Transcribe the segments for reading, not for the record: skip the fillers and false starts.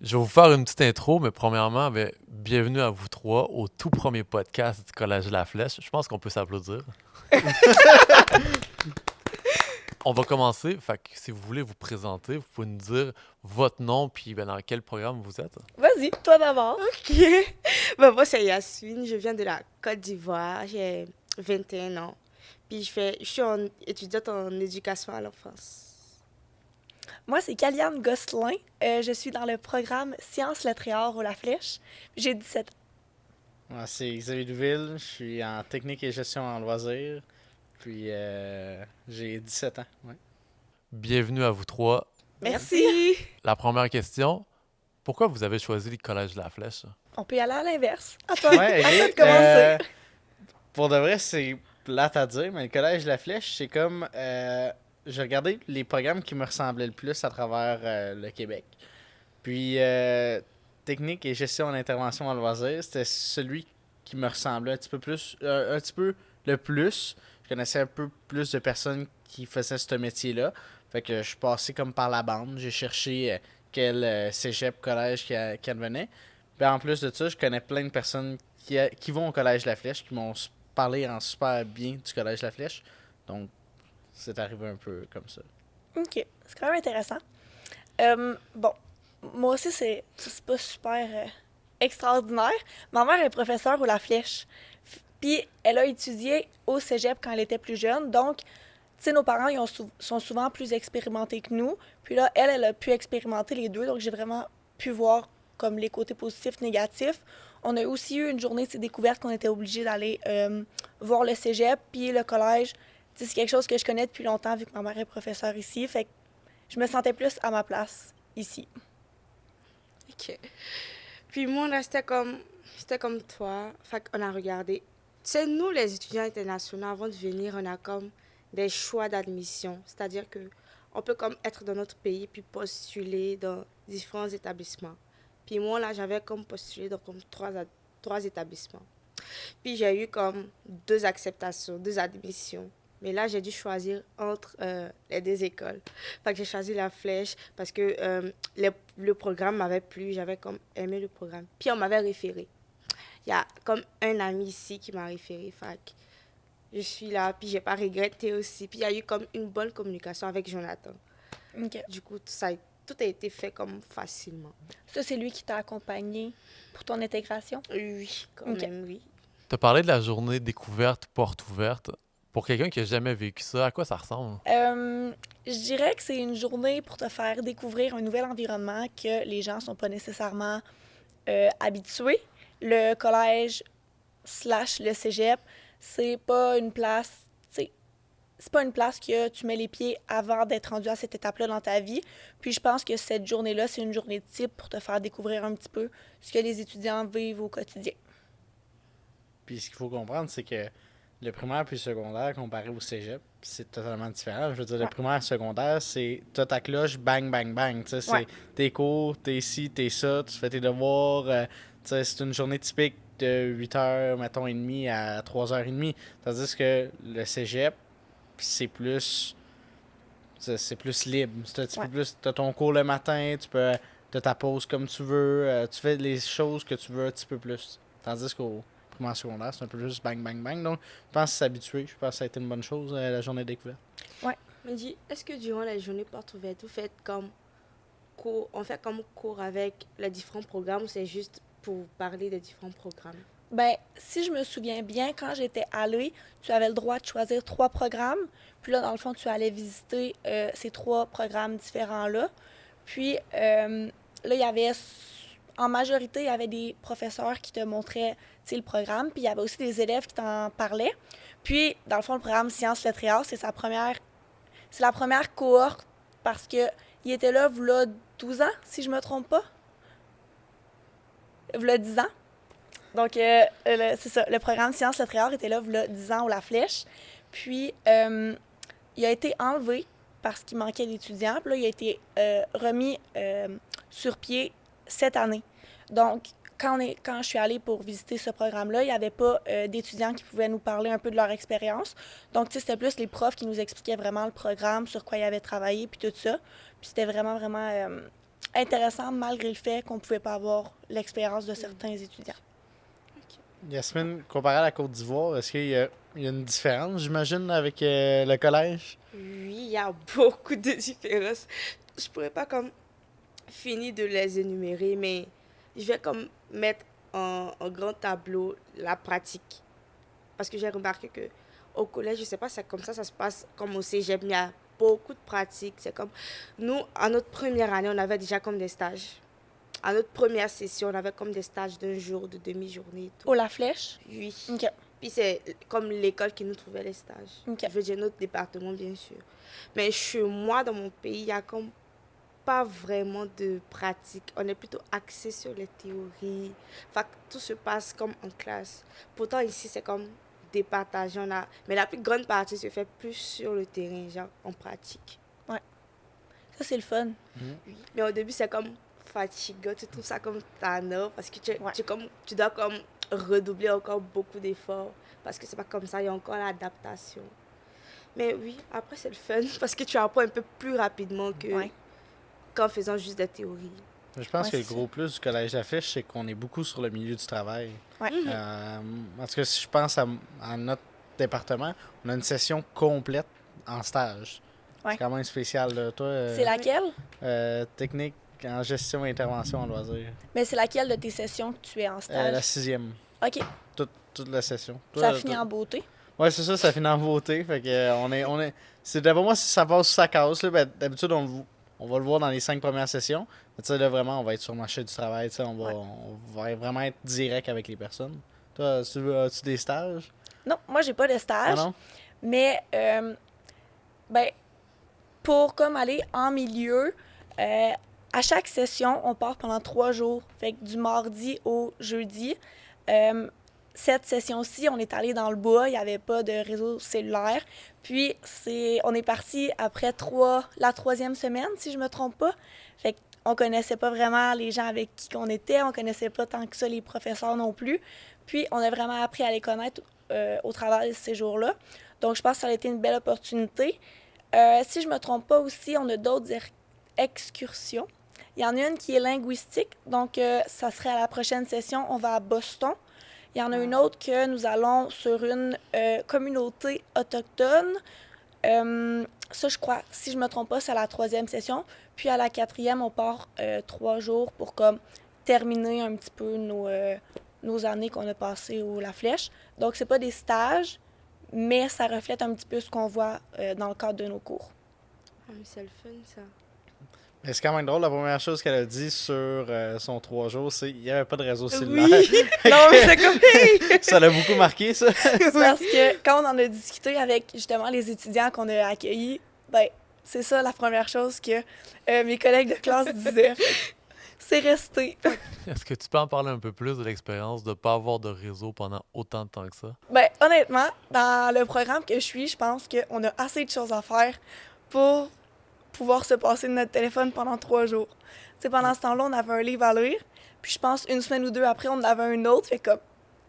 Je vais vous faire une petite intro, mais premièrement, bienvenue à vous trois au tout premier podcast du Collège de la Flèche. Je pense qu'on peut s'applaudir. On va commencer. Fait que si vous voulez vous présenter, vous pouvez nous dire votre nom puis dans quel programme vous êtes. Vas-y, toi d'abord. Ok. Ben, moi, c'est Yasmine. Je viens de la Côte d'Ivoire. J'ai 21 ans. Puis je suis étudiante en éducation à l'enfance. Moi, c'est Kaliane Gosselin. Je suis dans le programme Sciences, lettres et arts au La Flèche. J'ai 17 ans. Moi, c'est Xavier Douville, je suis en technique et gestion en loisirs, puis j'ai 17 ans. Ouais. Bienvenue à vous trois. Merci. La première question, pourquoi vous avez choisi le Collège de la Flèche? On peut y aller à l'inverse. À toi, Ouais, à toi ok. de commencer. Pour de vrai, c'est plate à dire, mais le collège de la Flèche, c'est comme. J'ai regardé les programmes qui me ressemblaient le plus à travers le Québec. Puis, technique et gestion en intervention en loisirs, c'était celui qui me ressemblait un petit peu plus. Un petit peu le plus. Je connaissais un peu plus de personnes qui faisaient ce métier-là. Fait que je suis passé comme par la bande. J'ai cherché quel cégep, collège qui advenait. Puis en plus de ça, je connais plein de personnes qui vont au collège La Flèche, qui m'ont parlé en super bien du collège La Flèche. Donc, c'est arrivé un peu comme ça. OK, c'est quand même intéressant. Bon, moi aussi, c'est pas super extraordinaire. Ma mère est professeure au La Flèche. Puis, elle a étudié au cégep quand elle était plus jeune. Donc, tu sais, nos parents, sont souvent plus expérimentés que nous. Puis là, elle a pu expérimenter les deux. Donc, j'ai vraiment pu voir comme les côtés positifs, négatifs. On a aussi eu une journée de découverte qu'on était obligé d'aller voir le cégep. Puis le collège, tu sais, c'est quelque chose que je connais depuis longtemps vu que ma mère est professeure ici. Fait que je me sentais plus à ma place ici. Ok. Puis moi, là, c'était comme toi. Fait qu'on a regardé. Tu sais, nous, les étudiants internationaux, avant de venir, on a comme des choix d'admission. C'est-à-dire que on peut comme être dans notre pays puis postuler dans différents établissements. Puis moi, là, j'avais comme postulé dans comme trois établissements. Puis j'ai eu comme deux acceptations, deux admissions. Mais là, j'ai dû choisir entre les deux écoles. Fait que j'ai choisi la flèche parce que le programme m'avait plu, j'avais comme aimé le programme. Puis on m'avait référé. Il y a comme un ami ici qui m'a référé. Fait que je suis là, puis j'ai pas regretté aussi. Puis il y a eu comme une bonne communication avec Jonathan. OK. Du coup, tout a été fait comme facilement. Ça, c'est lui qui t'a accompagné pour ton intégration? Oui, quand Ok. même, oui. Tu as parlé de la journée découverte, porte ouverte. Pour quelqu'un qui n'a jamais vécu ça, à quoi ça ressemble? Je dirais que c'est une journée pour te faire découvrir un nouvel environnement que les gens sont pas nécessairement habitués. Le collège slash le cégep, c'est pas une place, tu sais, c'est pas une place que tu mets les pieds avant d'être rendu à cette étape-là dans ta vie. Puis je pense que cette journée-là, c'est une journée type pour te faire découvrir un petit peu ce que les étudiants vivent au quotidien. Puis ce qu'il faut comprendre, c'est que le primaire puis le secondaire, comparé au cégep, c'est totalement différent. Je veux dire, le Ouais. primaire et le secondaire, c'est t'as ta cloche, bang, bang, bang. Tu sais, c'est Ouais. tes cours, t'es ci, t'es ça, tu fais tes devoirs. Tu sais, c'est une journée typique de 8h, mettons, et demie à 3h30. Tandis que le cégep, c'est plus. C'est plus libre. C'est un petit Ouais. peu plus. T'as ton cours le matin, tu peux. T'as ta pause comme tu veux. Tu fais les choses que tu veux un petit peu plus. Tandis qu'au primaire secondaire, c'est un peu plus bang, bang, bang. Donc, je pense s'habituer. Je pense que ça a été une bonne chose, la journée de découverte. Me dis, est-ce que durant les journées portes ouvertes, vous faites comme cours, on fait comme cours avec les différents programmes ou c'est juste pour parler des différents programmes? Ben, si je me souviens bien, quand j'étais allée, tu avais le droit de choisir 3 programmes. Puis là, dans le fond, tu allais visiter ces 3 programmes différents-là. Puis là, il y avait, en majorité, il y avait des professeurs qui te montraient, tu sais, le programme. Puis il y avait aussi des élèves qui t'en parlaient. Puis, dans le fond, le programme Sciences, lettres et arts, c'est la première cohorte parce que il était là, v'là 12 ans, si je me trompe pas. V'là 10 ans. Donc, c'est ça. Le programme Sciences, lettres et arts était là, v'là 10 ans, au La Flèche. Puis, il a été enlevé parce qu'il manquait d'étudiants. Puis là, il a été remis sur pied cette année. Donc, quand je suis allée pour visiter ce programme-là, il n'y avait pas d'étudiants qui pouvaient nous parler un peu de leur expérience. Donc, tu sais, c'était plus les profs qui nous expliquaient vraiment le programme, sur quoi ils avaient travaillé, puis tout ça. Puis c'était vraiment, vraiment intéressant malgré le fait qu'on pouvait pas avoir l'expérience de certains étudiants. Yasmine, comparé à la Côte d'Ivoire, est-ce qu'il y a une différence, j'imagine, avec le collège? Oui, il y a beaucoup de différences. Je pourrais pas comme finir de les énumérer, mais je vais comme mettre en grand tableau la pratique. Parce que j'ai remarqué que au collège, je sais pas, c'est comme ça se passe comme au cégep, mais il y a beaucoup de pratiques. C'est comme nous, en notre première année, on avait déjà comme des stages. À notre première session, on avait comme des stages d'un jour, de demi-journée et tout. Oh, la flèche? Oui. OK. Puis c'est comme l'école qui nous trouvait les stages. OK. Je veux dire notre département, bien sûr. Mais chez moi, dans mon pays, il n'y a comme pas vraiment de pratique. On est plutôt axé sur les théories. Fait que tout se passe comme en classe. Pourtant, ici, c'est comme départagé. Mais la plus grande partie se fait plus sur le terrain, genre en pratique. Ça, c'est le fun. Oui. Mais au début, c'est comme fatigant. Tu trouves ça comme tannant parce que Ouais. tu dois comme redoubler encore beaucoup d'efforts parce que c'est pas comme ça, il y a encore l'adaptation. Mais oui, après, c'est le fun parce que tu apprends un peu plus rapidement que Ouais. qu'en faisant juste des théories. Je pense Ouais, que le c'est gros plus du collège La Flèche, c'est qu'on est beaucoup sur le milieu du travail. Ouais. En tout cas, si je pense à notre département, on a une session complète en stage. Ouais. C'est quand même spécial. Là. Toi, C'est laquelle? technique en gestion et intervention en loisirs. Mais c'est laquelle de tes sessions que tu es en stage? La 6e. OK. Toute la session. Ça finit en beauté. Ouais, c'est ça finit en beauté. Fait que on est. C'est d'après moi, si ça passe ou ça casse, là, ben, d'habitude, on va le voir dans les 5 premières sessions. Mais tu sais, là, vraiment, on va être sur le marché du travail. Tu sais, on va vraiment être direct avec les personnes. Toi, as-tu des stages? Non, moi, j'ai pas de Ah stage. non? Mais, ben, pour comme aller en milieu, à chaque session, on part pendant 3 jours. Fait que du mardi au jeudi. Cette session-ci, on est allé dans le bois, il n'y avait pas de réseau cellulaire. Puis, on est parti après la 3e semaine, si je me trompe pas. Fait qu'on connaissait pas vraiment les gens avec qui on était, on connaissait pas tant que ça les professeurs non plus. Puis, on a vraiment appris à les connaître au travers de ces jours-là. Donc, je pense que ça a été une belle opportunité. Si je me trompe pas aussi, on a d'autres excursions. Il y en a une qui est linguistique, donc ça serait à la prochaine session, on va à Boston. Il y en a une autre que nous allons sur une communauté autochtone. Ça, je crois, si je me trompe pas, c'est à la 3e session. Puis à la 4e, on part 3 jours pour comme terminer un petit peu nos années qu'on a passées au La Flèche. Donc, c'est pas des stages, mais ça reflète un petit peu ce qu'on voit dans le cadre de nos cours. Ah, mais c'est le fun, ça. Mais c'est quand même drôle, la première chose qu'elle a dit sur son 3 jours, c'est qu'il n'y avait pas de réseau cellulaire. Oui! Non, mais c'est comme... Ça l'a beaucoup marqué, ça. C'est parce que quand on en a discuté avec justement les étudiants qu'on a accueillis, ben c'est ça la première chose que mes collègues de classe disaient. C'est resté. Est-ce que tu peux en parler un peu plus de l'expérience de ne pas avoir de réseau pendant autant de temps que ça? Ben honnêtement, dans le programme que je suis, je pense qu'on a assez de choses à faire pour pouvoir se passer de notre téléphone pendant 3 jours. Tu sais, pendant ce temps-là, on avait un livre à lire, puis je pense une semaine ou 2 après, on en avait un autre, fait comme,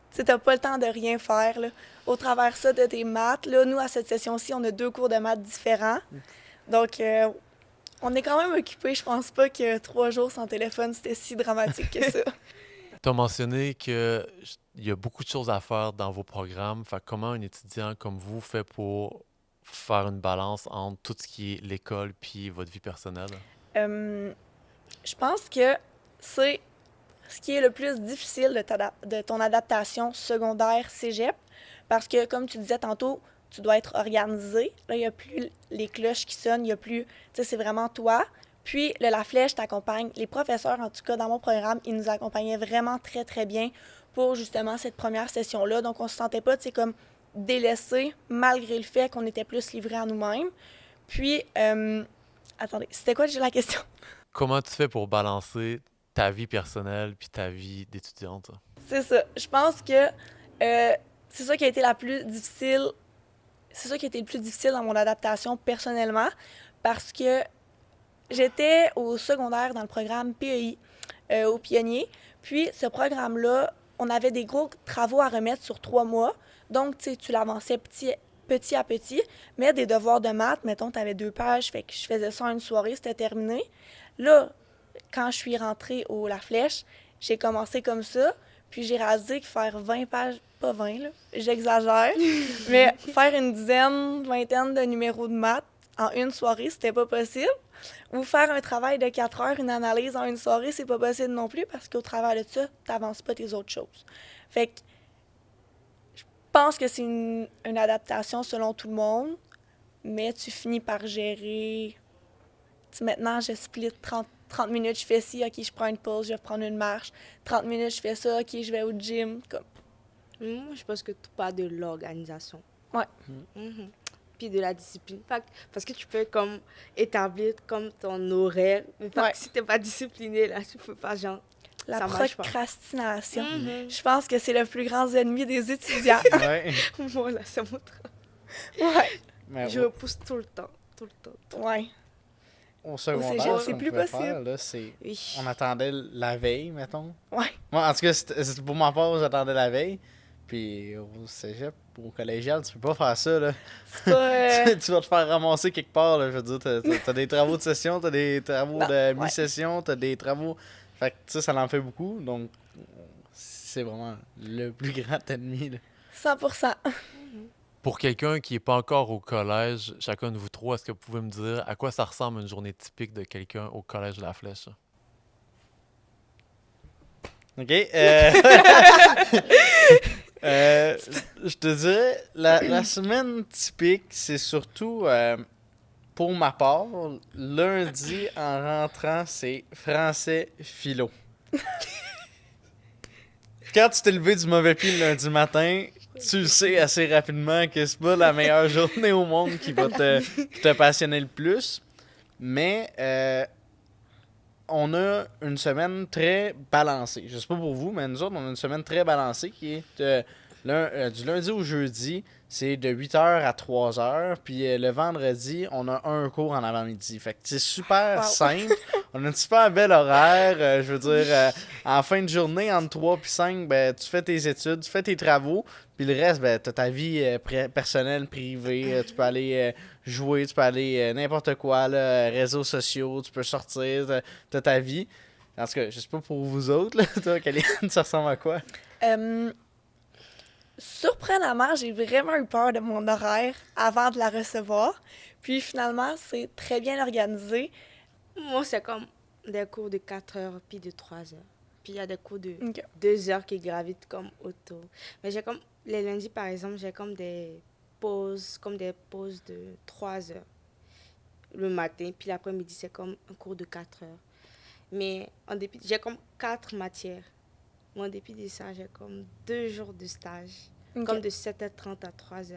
tu sais, t'as pas le temps de rien faire, là. Au travers ça, de tes maths, là, nous, à cette session-ci, on a 2 cours de maths différents, donc on est quand même occupés. Je pense pas que 3 jours sans téléphone, c'était si dramatique que ça. Tu as mentionné qu'il y a beaucoup de choses à faire dans vos programmes. Fait que comment un étudiant comme vous fait pour faire une balance entre tout ce qui est l'école puis votre vie personnelle? Je pense que c'est ce qui est le plus difficile de ton adaptation secondaire cégep, parce que, comme tu disais tantôt, tu dois être organisé. Là, il n'y a plus les cloches qui sonnent, il n'y a plus... Tu sais, c'est vraiment toi. Puis, La Flèche t'accompagne. Les professeurs, en tout cas, dans mon programme, ils nous accompagnaient vraiment très, très bien pour, justement, cette première session-là. Donc, on se sentait pas, tu sais, comme délaissés, malgré le fait qu'on était plus livrés à nous-mêmes. Puis, attendez, c'était quoi déjà la question? Comment tu fais pour balancer ta vie personnelle puis ta vie d'étudiante? C'est ça. Je pense que c'est ça qui a été la plus difficile. C'est ça qui a été le plus difficile dans mon adaptation personnellement, parce que j'étais au secondaire dans le programme PEI au Pionnier. Puis ce programme-là, on avait des gros travaux à remettre sur 3 mois. Donc, tu sais, tu l'avançais petit à petit. Mais des devoirs de maths, mettons, tu avais 2 pages, fait que je faisais ça en une soirée, c'était terminé. Là, quand je suis rentrée au La Flèche, j'ai commencé comme ça, puis j'ai réalisé que faire 20 pages, pas 20, là, j'exagère, mais faire une dizaine, vingtaine de numéros de maths en une soirée, c'était pas possible. Ou faire un travail de 4 heures, une analyse en une soirée, c'est pas possible non plus, parce qu'au travers de ça, t'avances pas tes autres choses. Fait que je pense que c'est une adaptation selon tout le monde, mais tu finis par gérer. Maintenant, je split 30 minutes, je fais ci, OK, je prends une pause, je vais prendre une marche. 30 minutes, je fais ça, OK, je vais au gym. Comme... Moi, je pense que tout part de l'organisation. Ouais. Mhm. Puis de la discipline. Parce que tu peux comme établir comme ton horaire, mais Ouais. si t'es pas discipliné, là, tu peux pas, genre, La ça marche pas. procrastination. Mhm. Je pense que c'est le plus grand ennemi des étudiants. Ouais. Voilà, c'est mon travail. Ouais. Mais Je repousse tout le temps, tout le temps. Ouais. au cégep, secondaire, c'est ce qu'on plus pouvait possible. faire, là, c'est... Oui. On attendait la veille, mettons. Ouais. Moi, en tout cas, pour ma part, j'attendais la veille. Puis au cégep, au collégial, tu peux pas faire ça, là. C'est pas. Tu vas te faire ramasser quelque part, là. Je veux dire, t'as des travaux de session, t'as des travaux Non, de ouais. mi-session, t'as des travaux... Fait que ça en fait beaucoup, donc c'est vraiment le plus grand ennemi, là. 100%. Pour quelqu'un qui n'est pas encore au collège, chacun de vous trois, est-ce que vous pouvez me dire à quoi ça ressemble une journée typique de quelqu'un au collège de la Flèche? OK. Je te dirais, la semaine typique, c'est surtout, pour ma part, lundi, en rentrant, c'est français philo. Quand tu t'es levé du mauvais pied le lundi matin, tu le sais assez rapidement que c'est pas la meilleure journée au monde qui va te passionner le plus. Mais on a une semaine très balancée. Je sais pas pour vous, mais nous autres, on a une semaine très balancée qui est du lundi au jeudi, c'est de 8h à 3h. Puis le vendredi, on a un cours en avant-midi. Fait que c'est super Wow. simple. On a une super belle horaire. Je veux dire, en fin de journée, entre 3 et 5, ben, tu fais tes études, tu fais tes travaux. Puis le reste, ben, tu as ta vie personnelle, privée. Tu peux aller jouer, tu peux aller n'importe quoi, là, réseaux sociaux, tu peux sortir, tu as ta vie. En tout cas, je sais pas pour vous autres, là, toi, Kéliane, ça ressemble à quoi? Surprenamment, j'ai vraiment eu peur de mon horaire avant de la recevoir. Puis finalement, c'est très bien organisé. Moi, c'est comme des cours de 4 heures puis de 3 heures. Puis il y a des cours de Ok. 2 heures qui gravitent comme autour. Mais j'ai comme, les lundis par exemple, j'ai comme des pauses de 3 heures le matin. Puis l'après-midi, c'est comme un cours de 4 heures. Mais en dépit, j'ai comme 4 matières. Mais en dépit de ça, j'ai comme 2 jours de stage. Ok. Comme de 7h30 à 3h30.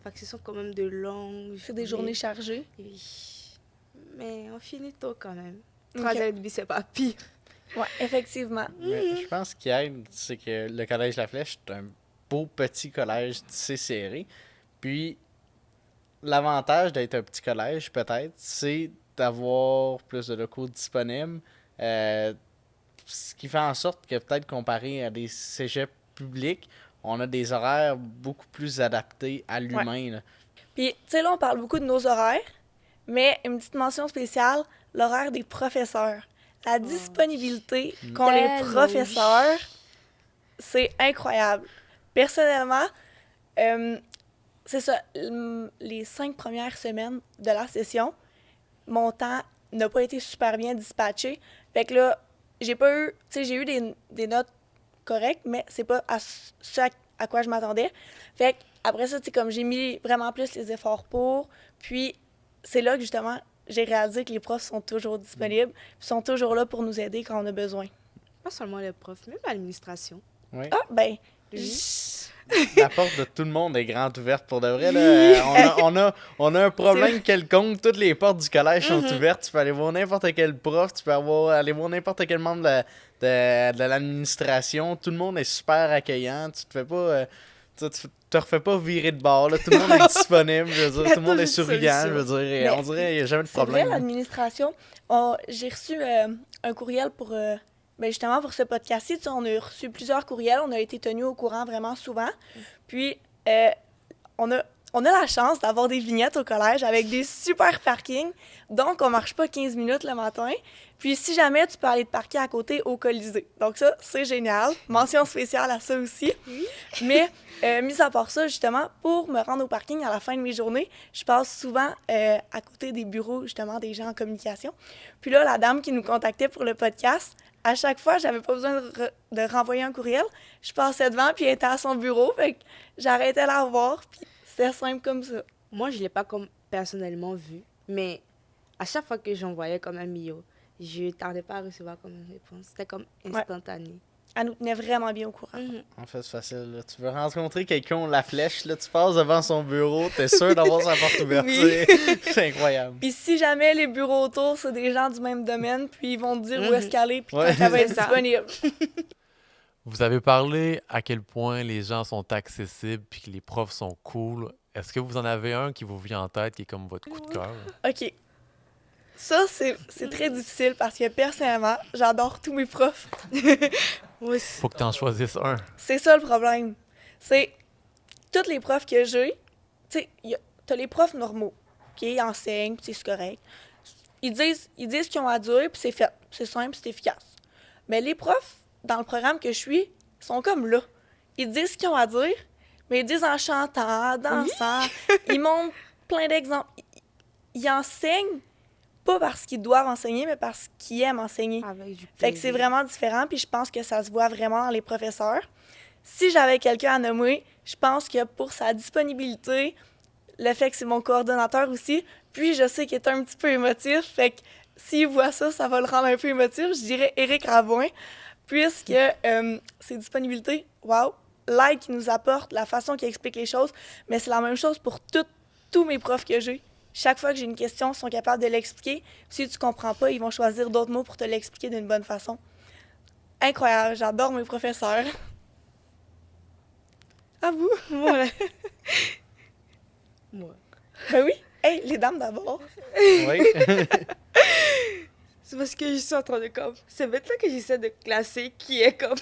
Fait que ce sont quand même de longues C'est des journées chargées. Oui. Mais on finit tôt quand même. Ok. 3h30, c'est pas pire. Ouais, effectivement. Mais je pense qu'il aide, c'est que le collège La Flèche, c'est un beau petit collège tissé serré. Puis, l'avantage d'être un petit collège, peut-être, c'est d'avoir plus de locaux disponibles. Ce qui fait en sorte que, peut-être comparé à des cégeps publics, on a des horaires beaucoup plus adaptés à l'humain, là. Puis, tu sais, là, on parle beaucoup de nos horaires, mais une petite mention spéciale, l'horaire des professeurs. La disponibilité qu'ont les Tellement, professeurs, c'est incroyable. Personnellement, c'est ça, les 5 premières semaines de la session, mon temps n'a pas été super bien dispatché. Fait que là, j'ai pas eu, tu sais, j'ai eu des notes correctes, mais c'est pas ce à quoi je m'attendais. Fait que après ça, tu sais, comme j'ai mis vraiment plus les efforts pour, puis c'est là que justement, j'ai réalisé que les profs sont toujours disponibles, puis sont toujours là pour nous aider quand on a besoin. Pas seulement les profs, même l'administration. Oui. Ah, ben, Oui. La porte de tout le monde est grande ouverte pour de vrai. Là. On a un problème quelconque. Toutes les portes du collège sont ouvertes. Tu peux aller voir n'importe quel prof. Tu peux aller voir n'importe quel membre de l'administration. Tout le monde est super accueillant. Tu te fais pas... tu te refais pas virer de bord. Là. Tout le monde est disponible. Je veux dire, tout le monde est souriant. Je veux dire, et Mais on dirait qu'il n'y a jamais de c'est vrai, problème. l'administration. J'ai reçu un courriel pour, ben justement pour ce podcast-ci. Tu sais, on a reçu plusieurs courriels. On a été tenus au courant vraiment souvent. Puis, on a on a la chance d'avoir des vignettes au collège avec des super parkings, donc on marche pas 15 minutes le matin. Puis si jamais, tu peux aller te parquer à côté au Colisée. Donc ça, c'est génial. Mention spéciale à ça aussi. Mais, mis à part ça, justement, pour me rendre au parking à la fin de mes journées, je passe souvent à côté des bureaux, justement, des gens en communication. Puis là, la dame qui nous contactait pour le podcast, à chaque fois, j'avais pas besoin de renvoyer un courriel. Je passais devant, puis elle était à son bureau. Fait que j'arrêtais la voir, puis c'était simple comme ça. Moi, je l'ai pas comme personnellement vu, mais à chaque fois que j'envoyais comme un mio, je tardais pas à recevoir comme une réponse. C'était comme instantané. Elle nous tenait vraiment bien au courant. Mhm. En fait, c'est facile. Là. Tu veux rencontrer quelqu'un, la flèche, là, tu passes devant son bureau, t'es sûr d'avoir sa porte ouverte. Oui. C'est incroyable. Puis si jamais les bureaux autour, c'est des gens du même domaine, puis ils vont te dire où est-ce qu'elle est, puis Ouais. quand elle va être C'est ça. disponible. Vous avez parlé à quel point les gens sont accessibles puis que les profs sont cool. Est-ce que vous en avez un qui vous vient en tête qui est comme votre coup de cœur? OK. Ça, c'est très difficile parce que personnellement, j'adore tous mes profs. Moi aussi. Faut que tu en choisisses un. C'est ça le problème. C'est tous les profs que j'ai, tu sais, t'as les profs normaux, qui enseignent, puis c'est correct. Ils disent ce qu'ils ont à dire, puis c'est fait. C'est simple, c'est efficace. Mais les profs, dans le programme que je suis, sont comme là. Ils disent ce qu'ils ont à dire, mais ils disent en chantant, en dansant. Ils montrent plein d'exemples. Ils enseignent pas parce qu'ils doivent enseigner, mais parce qu'ils aiment enseigner. Avec du Fait que c'est plaisir. vraiment différent, puis je pense que ça se voit vraiment dans les professeurs. Si j'avais quelqu'un à nommer, je pense que pour sa disponibilité, le fait que c'est mon coordonnateur aussi, puis je sais qu'il est un petit peu émotif, fait que s'il voit ça, ça va le rendre un peu émotif. Je dirais Éric Ravoin, puisque ses disponibilités, wow, l'aide qu'il nous apporte, la façon qu'il explique les choses, mais c'est la même chose pour tous mes profs que j'ai. Chaque fois que j'ai une question, ils sont capables de l'expliquer. Si tu comprends pas, ils vont choisir d'autres mots pour te l'expliquer d'une bonne façon. Incroyable, j'adore mes professeurs. À vous? Voilà. Moi. Ben oui. Hey, les dames d'abord. Oui. C'est parce que je suis en train de comme... C'est maintenant que j'essaie de classer qui est comme...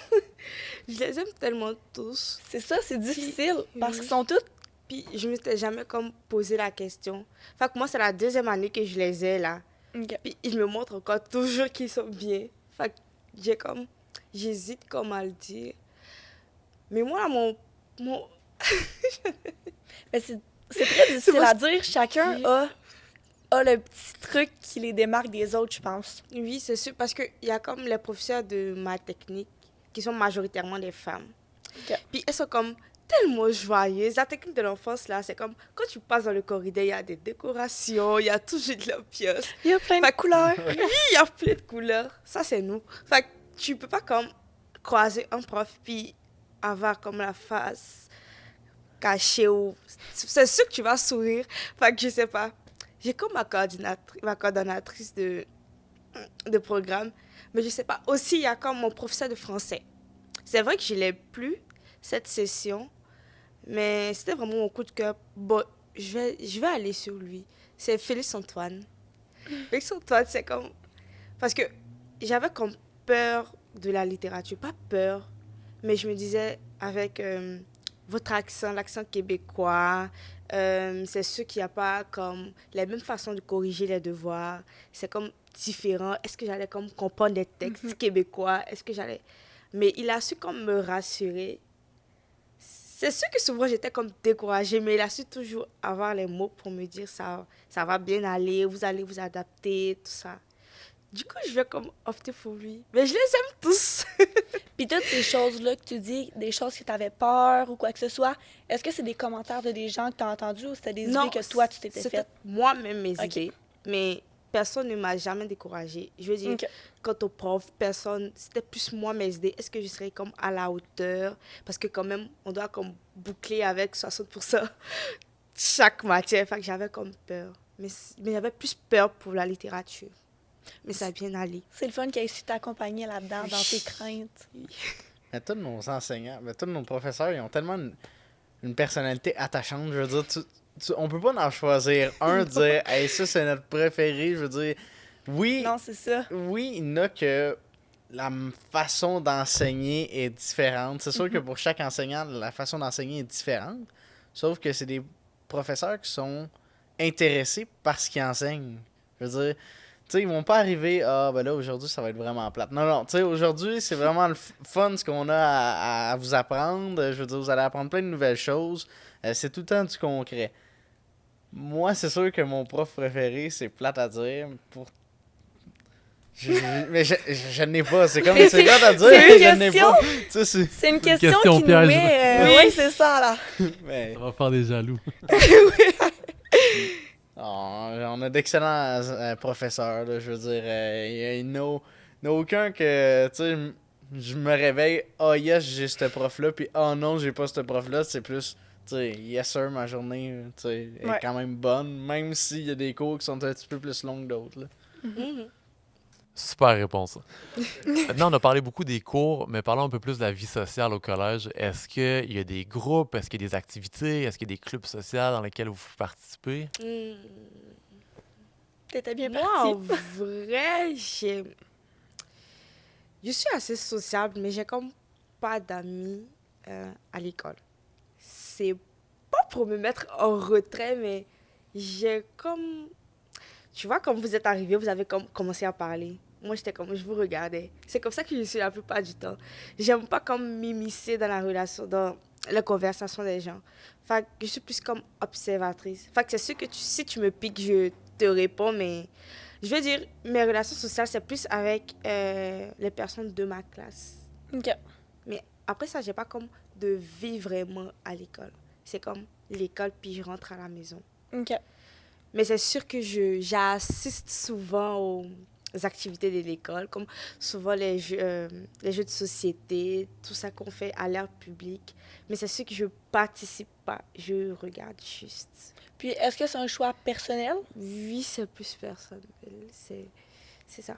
Je les aime tellement tous. C'est ça, c'est difficile parce oui. qu'ils sont tous. Puis je me suis jamais comme posé la question. Fait que moi, c'est la deuxième année que je les ai là. OK. Puis ils me montrent encore toujours qu'ils sont bien. Fait que j'ai comme... J'hésite comme à le dire. Mais moi, mon... Mais c'est très difficile pas à dire. Chacun a le petit truc qui les démarque des autres, je pense. Oui, c'est sûr, parce qu'il y a comme les professeurs de maths technique qui sont majoritairement des femmes. Ok. Puis elles sont comme tellement joyeuses. La technique de l'enfance, là, c'est comme quand tu passes dans le corridor, il y a des décorations, il y a toujours de l'ambiance. Il y a plein de Fait que- couleurs. Oui, il y a plein de couleurs. Ça, c'est nous. Fait que tu peux pas comme croiser un prof puis avoir comme la face cachée ou... C'est sûr que tu vas sourire. Fait que je sais pas. J'ai comme ma coordonnatrice de programme, mais je sais pas. Aussi, il y a comme mon professeur de français. C'est vrai que je l'ai plus, cette session, mais c'était vraiment mon coup de cœur. Bon, je vais aller sur lui. C'est Félix Antoine. Félix Antoine, c'est comme... Parce que j'avais comme peur de la littérature. Pas peur, mais je me disais, avec votre accent, l'accent québécois, c'est sûr qu'il n'y a pas comme les mêmes façons de corriger les devoirs. C'est comme différent. Est-ce que j'allais comme comprendre des textes québécois? Est-ce que j'allais... Mais il a su comme me rassurer. C'est sûr que souvent j'étais comme découragée, mais il a su toujours avoir les mots pour me dire ça va bien aller, vous allez vous adapter, tout ça. Du coup, je vais comme opter pour lui. Mais je les aime tous. Puis toutes ces choses-là que tu dis, des choses que tu avais peur ou quoi que ce soit, est-ce que c'est des commentaires de des gens que tu as entendus ou c'était des idées que toi, tu t'étais c'était faites? moi-même mes Ok. idées. Mais personne ne m'a jamais découragée. Je veux dire, OK. quant au prof, personne, c'était plus moi mes idées. Est-ce que je serais comme à la hauteur? Parce que quand même, on doit comme boucler avec 60% chaque matière. Fait que j'avais comme peur. Mais j'avais plus peur pour la littérature. Mais ça a bien allé. C'est le fun qui a su t'accompagner là-dedans, dans tes craintes. Mais tous nos enseignants, tous nos professeurs, ils ont tellement une personnalité attachante. Je veux dire, on peut pas en choisir un, dire hey, ça c'est notre préféré. Je veux dire, oui, Non, c'est ça. oui, il y en a que la façon d'enseigner est différente. C'est sûr que pour chaque enseignant, la façon d'enseigner est différente. Sauf que c'est des professeurs qui sont intéressés par ce qu'ils enseignent. Je veux dire, tu sais, ils vont pas arriver, ah, ben là, aujourd'hui, ça va être vraiment plate. Non, non, tu sais, aujourd'hui, c'est vraiment le fun ce qu'on a à vous apprendre. Je veux dire, vous allez apprendre plein de nouvelles choses. C'est tout le temps du concret. Moi, c'est sûr que mon prof préféré, c'est plate à dire. Mais je n'ai pas. C'est comme, c'est plate à dire, c'est une je n'ai question. pas. Tu sais, C'est une question question qui nous piège. met... Oui. Oui, c'est ça, là. mais, Ça va faire des jaloux. on a d'excellents professeurs, là, je veux dire. Il n'y en a aucun que, tu sais, je me réveille, ah yes, j'ai ce prof-là, puis ah non, j'ai pas ce prof-là. C'est plus, tu sais, yes sir, ma journée, tu sais, est Ouais. quand même bonne, même s'il y a des cours qui sont un petit peu plus longs que d'autres, là. Mhm. Super réponse. Maintenant, on a parlé beaucoup des cours, mais parlons un peu plus de la vie sociale au collège. Est-ce qu'il y a des groupes? Est-ce qu'il y a des activités? Est-ce qu'il y a des clubs sociaux dans lesquels vous participez? Mm. T'étais bien Moi, parti. en vrai, je suis assez sociable, mais j'ai comme pas d'amis à l'école. C'est pas pour me mettre en retrait, mais j'ai comme... Tu vois, comme vous êtes arrivés, vous avez comme commencé à parler. Moi, j'étais comme, je vous regardais. C'est comme ça que je suis la plupart du temps. J'aime pas comme m'immiscer dans la relation, dans la conversation des gens. Fait que je suis plus comme observatrice. Fait que c'est sûr que si tu me piques, je te réponds, mais je veux dire, mes relations sociales, c'est plus avec les personnes de ma classe. OK. Mais après ça, j'ai pas comme de vie vraiment à l'école. C'est comme l'école, puis je rentre à la maison. OK. Mais c'est sûr que j'assiste souvent aux activités de l'école, comme souvent les jeux de société, tout ça qu'on fait à l'air public. Mais c'est sûr que je participe pas, je regarde juste. Puis, est-ce que c'est un choix personnel? Oui, c'est plus personnel, c'est ça.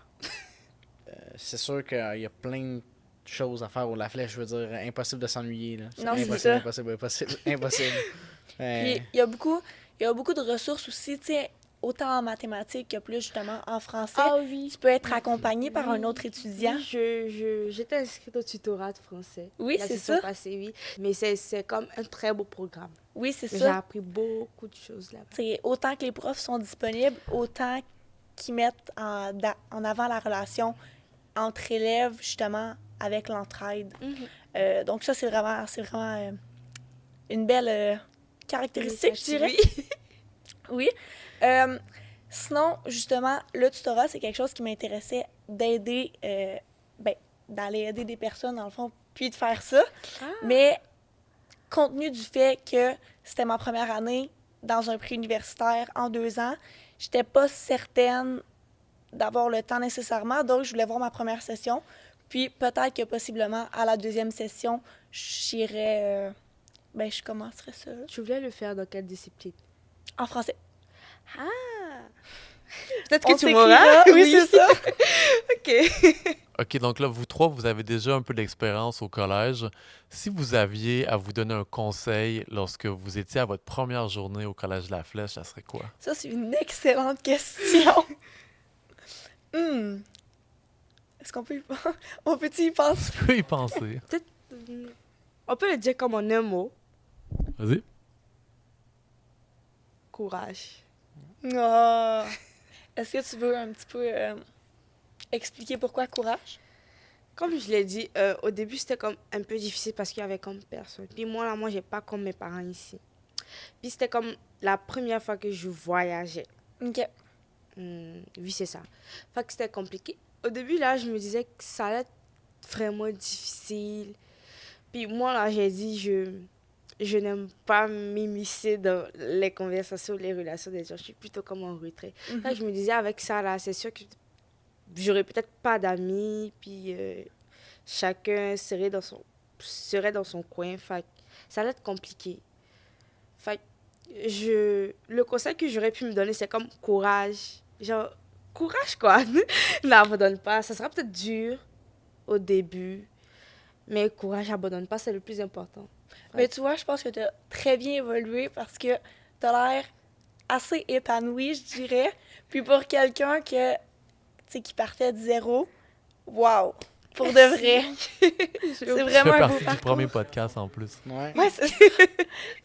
C'est sûr qu'il y a plein de choses à faire au La Flèche. Je veux dire, impossible de s'ennuyer, là. Non, c'est impossible, ça. impossible. Impossible. Puis, il y a beaucoup de ressources aussi, tu sais, autant en mathématiques que plus, justement, en français. oui. Tu peux être accompagné par un autre étudiant. Oui, j'étais inscrite au tutorat de français. Oui, La c'est session ça. passée, oui. Mais c'est comme un très beau programme. Oui, c'est J'ai ça. appris beaucoup de choses là-bas. C'est autant que les profs sont disponibles, autant qu'ils mettent en avant la relation entre élèves, justement, avec l'entraide. Donc ça, c'est vraiment une belle caractéristique, je dirais. Oui. Sinon, justement, le tutorat, c'est quelque chose qui m'intéressait d'aider, d'aller aider des personnes, dans le fond, puis de faire ça. Mais compte tenu du fait que c'était ma première année dans un pré-universitaire en 2 ans, j'étais pas certaine d'avoir le temps nécessairement, donc je voulais voir ma première session. Puis peut-être que possiblement, à la deuxième session, j'irais... je commencerais ça là. Tu voulais le faire dans quelle discipline? En français. Peut-être On que tu s'écrira. m'auras. Oui, c'est ça. OK. OK, donc là, vous trois, vous avez déjà un peu d'expérience au collège. Si vous aviez à vous donner un conseil lorsque vous étiez à votre première journée au Collège de la Flèche, ça serait quoi? Ça, c'est une excellente question. Est-ce qu'on peut on peut-y y penser? Tu peux y penser. On peut le dire comme en un mot. Vas-y. Courage. Ah. Est-ce que tu veux un petit peu expliquer pourquoi courage? Comme je l'ai dit, au début, c'était comme un peu difficile parce qu'il y avait comme personne. Puis moi, j'ai pas comme mes parents ici. Puis c'était comme la première fois que je voyageais. OK. Oui, c'est ça. Fait que c'était compliqué. Au début, là, je me disais que ça allait être vraiment difficile. Puis moi, là, j'ai dit, je n'aime pas m'immiscer dans les conversations, les relations des gens. Je suis plutôt comme en retrait. Là, je me disais, avec ça, là, c'est sûr que j'aurais peut-être pas d'amis, puis chacun serait dans son coin. Fait que ça allait être compliqué. Fait que le conseil que j'aurais pu me donner, c'est comme courage. Genre, courage, quoi. N'abandonne pas. Ça sera peut-être dur au début, mais courage, abandonne pas, c'est le plus important. Mais tu vois, je pense que tu as très bien évolué parce que tu as l'air assez épanoui, je dirais. Puis pour quelqu'un qui partait de zéro, wow! Pour de vrai. C'est C'est Tu fais vraiment un beau partie du parcours. premier podcast en plus. Ouais. Ouais, c'est ça.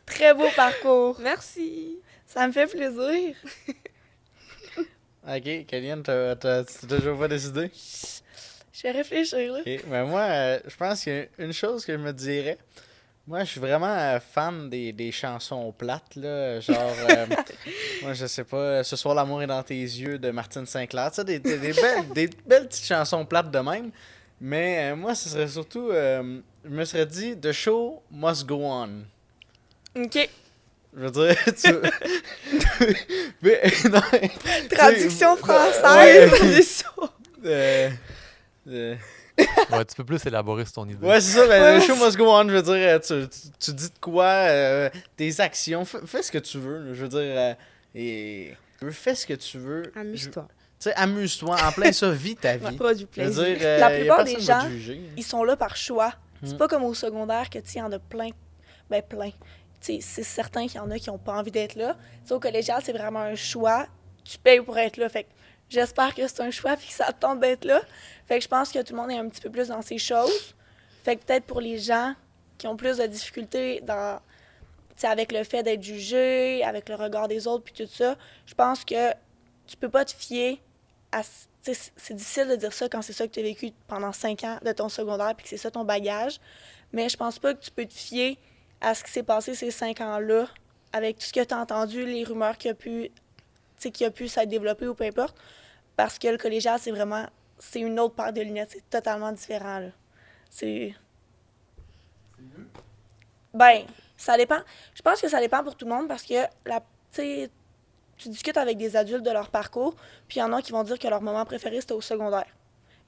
Très beau parcours. Merci. Ça me fait plaisir. Ok, Kellyanne, tu toujours pas décidé? Je vais réfléchir, là. Ok, mais moi, je pense qu'il y a une chose que je me dirais. Moi, je suis vraiment fan des chansons plates, là. Genre, moi, je sais pas, Ce soir, l'amour est dans tes yeux de Martine Sinclair. Tu sais, des belles petites chansons plates de même. Mais moi, ce serait surtout. Je me serais dit, The show must go on. OK. Je veux dire, mais, non, tu sais, Traduction française. ouais. C'est ça. euh, euh, Ouais, tu peux plus élaborer sur ton idée. Ouais, c'est ça, mais Ouais, le ouais, show must go on, je veux dire, tu dis de quoi, tes actions, fais ce que tu veux, là, je veux dire, fais ce que tu veux. Amuse-toi. Tu sais, amuse-toi, en plein ça, vis ta vie. Pas du Je veux plaisir. dire, La y a plupart personne des qui va te gens, juger. Ils sont là par choix. C'est Mm. pas comme au secondaire que, tu sais, il y en a plein. Ben, plein. Tu sais, c'est certain qu'il y en a qui ont pas envie d'être là. Tu sais, au collégial, c'est vraiment un choix. Tu payes pour être là. Fait que j'espère que c'est un choix et que ça te tente d'être là. Fait que je pense que tout le monde est un petit peu plus dans ces choses. Fait que peut-être pour les gens qui ont plus de difficultés dans, tu sais, avec le fait d'être jugé, avec le regard des autres puis tout ça, je pense que tu peux pas te fier à... tu sais, c'est difficile de dire ça quand c'est ça que tu as vécu pendant 5 ans de ton secondaire puis que c'est ça ton bagage. Mais je pense pas que tu peux te fier à ce qui s'est passé ces 5 ans-là, avec tout ce que tu as entendu, les rumeurs qui a pu, tu sais, qui a pu s'être développé ou peu importe. Parce que le collégial, c'est vraiment... C'est une autre paire de lunettes. C'est totalement différent, là. C'est... Ben, ça dépend. Je pense que ça dépend pour tout le monde parce que, tu sais, tu discutes avec des adultes de leur parcours, puis il y en a qui vont dire que leur moment préféré, c'était au secondaire.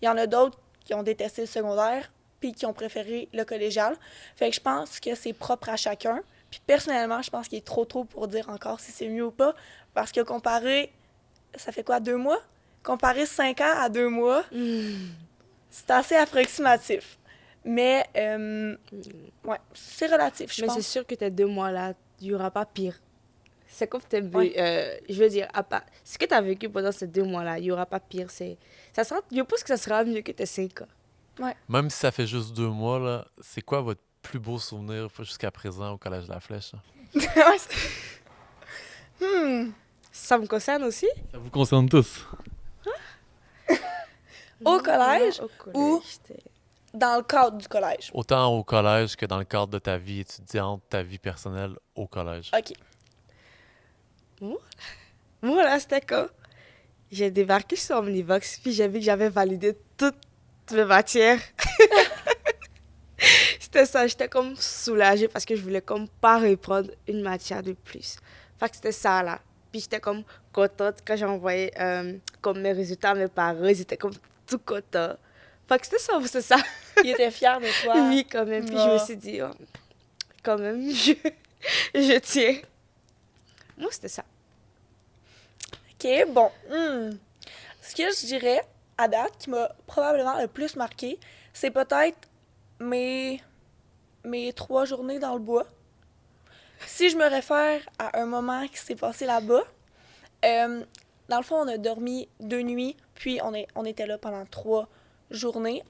Il y en a d'autres qui ont détesté le secondaire, puis qui ont préféré le collégial. Fait que je pense que c'est propre à chacun. Puis personnellement, je pense qu'il est trop tôt pour dire encore si c'est mieux ou pas, parce que comparé, ça fait quoi, 2 mois? Comparer 5 ans à 2 mois, c'est assez approximatif. Mais, ouais, c'est relatif, je Mais pense. c'est sûr que tes 2 mois là, il n'y aura pas pire. C'est comme t'es, Ouais. je veux dire, ce que tu as vécu pendant ces 2 mois là, il n'y aura pas pire. Je pense que ça sera mieux que tes 5 ans. Même si ça fait juste 2 mois, là, c'est quoi votre plus beau souvenir jusqu'à présent au Collège de la Flèche? Là? Ouais, c'est- Ça me concerne aussi. Ça vous concerne tous. Au collège Au ou- c'était- dans le cadre du collège. Autant au collège que dans le cadre de ta vie étudiante, ta vie personnelle au collège. OK. Moi, là, c'était comme... J'ai débarqué sur Omnivox, puis j'ai vu que j'avais validé toutes mes matières. C'était ça, j'étais comme soulagée parce que je voulais comme pas reprendre une matière de plus. Fait que c'était ça, là. Puis j'étais comme contente quand j'ai envoyé comme mes résultats à mes parents, ils étaient comme tout contents. Fait que c'était ça, c'est ça. Il était fier de toi. Oui, quand même. Puis je me Ah. suis dit, oh, quand même, je tiens. Moi, c'était ça. OK, bon. Ce que je dirais, à date, qui m'a probablement le plus marqué, c'est peut-être mes 3 journées dans le bois. Si je me réfère à un moment qui s'est passé là-bas, dans le fond, on a dormi 2 nuits, puis on était là pendant 3 journées,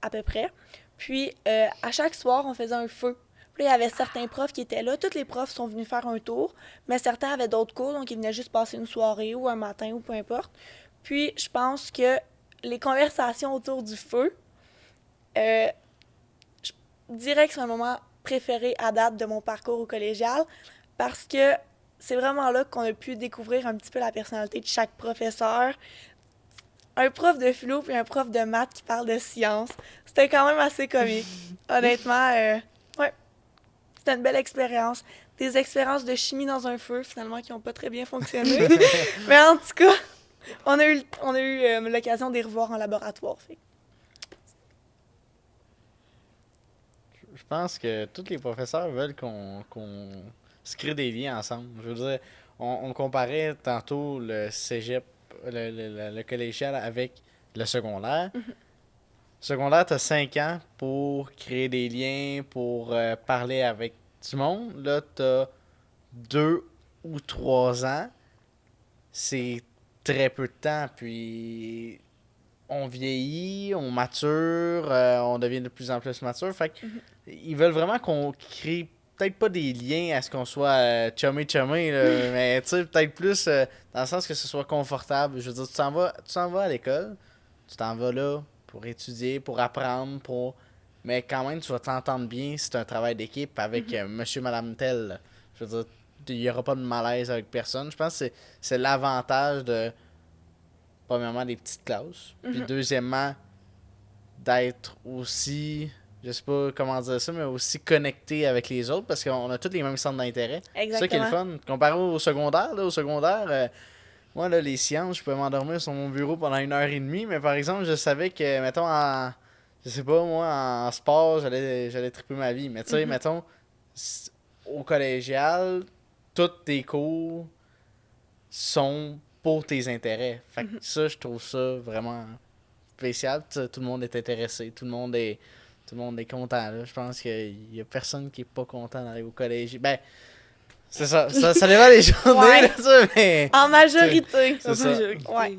à peu près. Puis, à chaque soir, on faisait un feu. Puis là, il y avait certains profs qui étaient là. Tous les profs sont venus faire un tour, mais certains avaient d'autres cours, donc ils venaient juste passer une soirée ou un matin ou peu importe. Puis, je pense que les conversations autour du feu, je dirais que c'est un moment préféré à date de mon parcours au collégial parce que c'est vraiment là qu'on a pu découvrir un petit peu la personnalité de chaque professeur. Un prof de philo puis un prof de maths qui parle de science. C'était quand même assez comique. Honnêtement, ouais, c'était une belle expérience. Des expériences de chimie dans un feu, finalement, qui n'ont pas très bien fonctionné. Mais en tout cas, on a eu l'occasion de les revoir en laboratoire. Fait. Je pense que tous les professeurs veulent qu'on se crée des liens ensemble. Je veux dire, on comparait tantôt le cégep, le collégial avec le secondaire. Secondaire, tu as 5 ans pour créer des liens, pour parler avec du monde. Là, tu as 2 ou 3 ans. C'est très peu de temps. Puis on vieillit, on mature, on devient de plus en plus mature. Fait que ils veulent vraiment qu'on crée peut-être pas des liens à ce qu'on soit chummy, là, mais tu sais, peut-être plus dans le sens que ce soit confortable. Je veux dire, tu t'en vas à l'école, tu t'en vas là pour étudier, pour apprendre, mais quand même, tu vas t'entendre bien si c'est un travail d'équipe avec monsieur, madame tel. Là. Je veux dire, il n'y aura pas de malaise avec personne. Je pense que c'est l'avantage de, premièrement, des petites classes. Puis deuxièmement, d'être aussi, je sais pas comment dire ça, mais aussi connecté avec les autres parce qu'on a tous les mêmes centres d'intérêt. C'est ça qui est le fun. Comparé au secondaire, moi, là, les sciences, je pouvais m'endormir sur mon bureau pendant 1h30, mais par exemple, je savais que, mettons, je sais pas, moi, en sport, j'allais triper ma vie. Mais tu sais, mettons, au collégial, tous tes cours sont pour tes intérêts. Fait que ça, je trouve ça vraiment spécial. Tout le monde est intéressé, tout le monde est content. Là. Je pense qu'il y a personne qui est pas content d'arriver au collège. Ben, c'est ça dépend des journées, Ouais. là, ça, mais... En majorité. C'est ça. Ouais.